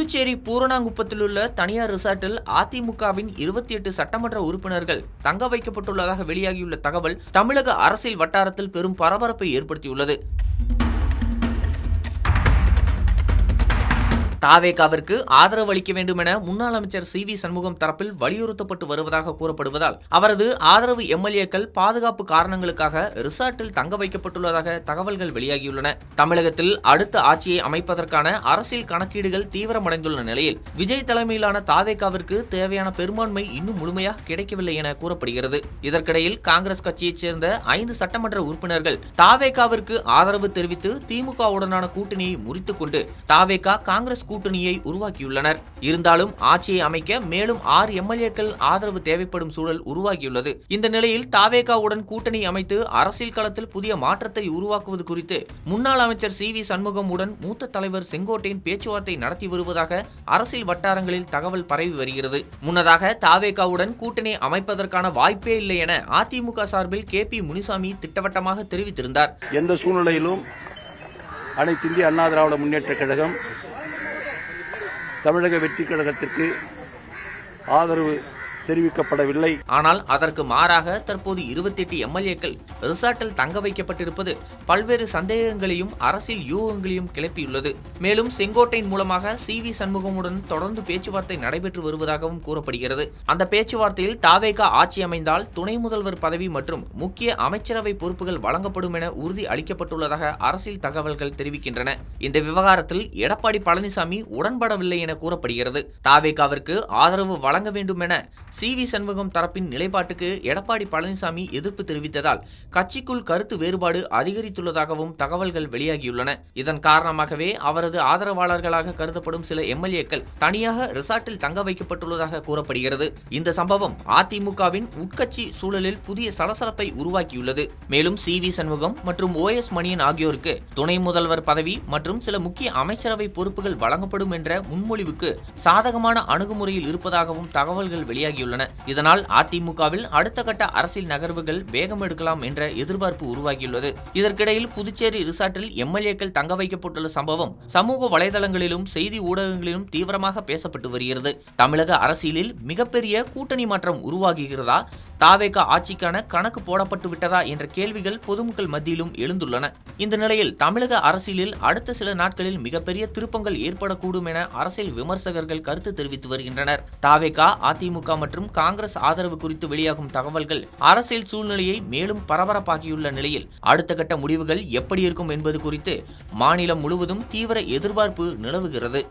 புதுச்சேரி பூரணாங்குப்பத்தில் உள்ள தனியார் ரிசார்ட்டில் அதிமுகவின் 28 சட்டமன்ற உறுப்பினர்கள் தங்க வைக்கப்பட்டுள்ளதாக வெளியாகியுள்ள தகவல் தமிழக அரசியல் வட்டாரத்தில் பெரும் பரபரப்பை ஏற்படுத்தியுள்ளது. தாவேகாவிற்கு ஆதரவு அளிக்க வேண்டும் என முன்னாள் அமைச்சர் சி.வி. சண்முகம் தரப்பில் வலியுறுத்தப்பட்டு வருவதாக கூறப்படுவதால் அவரது ஆதரவு எம்எல்ஏக்கள் பாதுகாப்பு காரணங்களுக்காக ரிசார்ட்டில் தங்க வைக்கப்பட்டுள்ளதாக தகவல்கள் வெளியாகியுள்ளன. தமிழகத்தில் அடுத்த ஆட்சியை அமைப்பதற்கான அரசியல் கணக்கீடுகள் தீவிரமடைந்துள்ள நிலையில் விஜய் தலைமையிலான தாவேகாவிற்கு தேவையான பெரும்பான்மை இன்னும் முழுமையாக கிடைக்கவில்லை என கூறப்படுகிறது. இதற்கிடையில் காங்கிரஸ் கட்சியைச் சேர்ந்த 5 சட்டமன்ற உறுப்பினர்கள் தாவேகாவிற்கு ஆதரவு தெரிவித்து திமுகவுடனான கூட்டணியை முறித்துக் கொண்டு தாவேகா காங்கிரஸ் கூட்டணியை உருவாக்கியுள்ளனர். இருந்தாலும் ஆட்சியை அமைக்க மேலும் 6 எம்எல்ஏக்கள் ஆதரவு தேவைப்படும் சூழல் உருவாகியுள்ளது. இந்த நிலையில் தாவேகாவுடன் கூட்டணி அமைத்து அரசியல் களத்தில் புதிய மாற்றத்தை உருவாக்குவது குறித்து முன்னாள் அமைச்சர் சி.வி. சண்முகமுடன் மூத்த தலைவர் செங்கோட்டையன் பேச்சுவார்த்தை நடத்தி வருவதாக அரசியல் வட்டாரங்களில் தகவல் பரவி வருகிறது. முன்னதாக தாவேகாவுடன் கூட்டணி அமைப்பதற்கான வாய்ப்பே இல்லை என அதிமுக சார்பில் கே.பி. முனிசாமி திட்டவட்டமாக தெரிவித்திருந்தார். எந்த சூழ்நிலையிலும் அனைத்து இந்திய அண்ணா திராவிட முன்னேற்ற கழகம் தமிழக வெற்றி கழகத்திற்கு ஆதரவு தெரிவிக்கப்படவில்லை. ஆனால் அதற்கு மாறாக தற்போது 28 எம்எல்ஏக்கள் ரிசார்ட்டில் தங்க வைக்கப்பட்டிருப்பது பல்வேறு சந்தேகங்களையும் அரசியல் யூகங்களையும் கிளப்பியுள்ளது. மேலும் செங்கோட்டையின் மூலமாக சி.வி. சண்முகமுடன் தொடர்ந்து பேச்சுவார்த்தை நடைபெற்று வருவதாகவும் கூறப்படுகிறது. அந்த பேச்சுவார்த்தையில் தாவேகா ஆட்சி அமைந்தால் துணை முதல்வர் பதவி மற்றும் முக்கிய அமைச்சரவை பொறுப்புகள் வழங்கப்படும் என உறுதி அளிக்கப்பட்டுள்ளதாக அரசியல் தகவல்கள் தெரிவிக்கின்றன. இந்த விவகாரத்தில் எடப்பாடி பழனிசாமி உடன்படவில்லை என கூறப்படுகிறது. தாவேகாவிற்கு ஆதரவு வழங்க வேண்டும் என சி.வி. சண்முகம் தரப்பின் நிலைப்பாட்டுக்கு எடப்பாடி பழனிசாமி எதிர்ப்பு தெரிவித்ததால் கட்சிக்குள் கருத்து வேறுபாடு அதிகரித்துள்ளதாகவும் தகவல்கள் வெளியாகியுள்ளன. இதன் காரணமாகவே அவரது ஆதரவாளர்களாக கருதப்படும் சில எம்எல்ஏக்கள் தனியாக ரிசார்ட்டில் தங்க வைக்கப்பட்டுள்ளதாக கூறப்படுகிறது. இந்த சம்பவம் அதிமுகவின் உட்கட்சி சூழலில் புதிய சலசலப்பை உருவாக்கியுள்ளது. மேலும் சி.வி. சண்முகம் மற்றும் ஓ.எஸ். மணியன் ஆகியோருக்கு துணை முதல்வர் பதவி மற்றும் சில முக்கிய அமைச்சரவை பொறுப்புகள் வழங்கப்படும் என்ற முன்மொழிவுக்கு சாதகமான அணுகுமுறையில் இருப்பதாகவும் தகவல்கள் வெளியாகியுள்ளன. இதனால் அதிமுகவில் அடுத்த கட்ட அரசியல் நகர்வுகள் வேகம் எடுக்கலாம் என்ற எதிர்பார்ப்பு உருவாகியுள்ளது. இதற்கிடையில் புதுச்சேரி ரிசார்ட்டில் எம்எல்ஏக்கள் தங்க வைக்கப்பட்டுள்ள சம்பவம் சமூக வலைதளங்களிலும் செய்தி ஊடகங்களிலும் தீவிரமாக பேசப்பட்டு வருகிறது. தமிழக அரசியலில் மிகப்பெரிய கூட்டணி மாற்றம் உருவாகுகிறதா, தாவேகா ஆட்சிக்கான கணக்கு போடப்பட்டு விட்டதா என்ற கேள்விகள் பொதுமக்கள் மத்தியிலும் எழுந்துள்ளன. இந்த நிலையில் தமிழக அரசியலில் அடுத்த சில நாட்களில் மிகப்பெரிய திருப்பங்கள் ஏற்படக்கூடும் என அரசியல் விமர்சகர்கள் கருத்து தெரிவித்து வருகின்றனர். தாவேகா, அதிமுக மற்றும் காங்கிரஸ் ஆதரவு குறித்து வெளியாகும் தகவல்கள் அரசியல் சூழ்நிலையை மேலும் பரபரப்பாகியுள்ள நிலையில் அடுத்த கட்ட முடிவுகள் எப்படி இருக்கும் என்பது குறித்து மாநிலம் முழுவதும் தீவிர எதிர்பார்ப்பு நிலவுகிறது.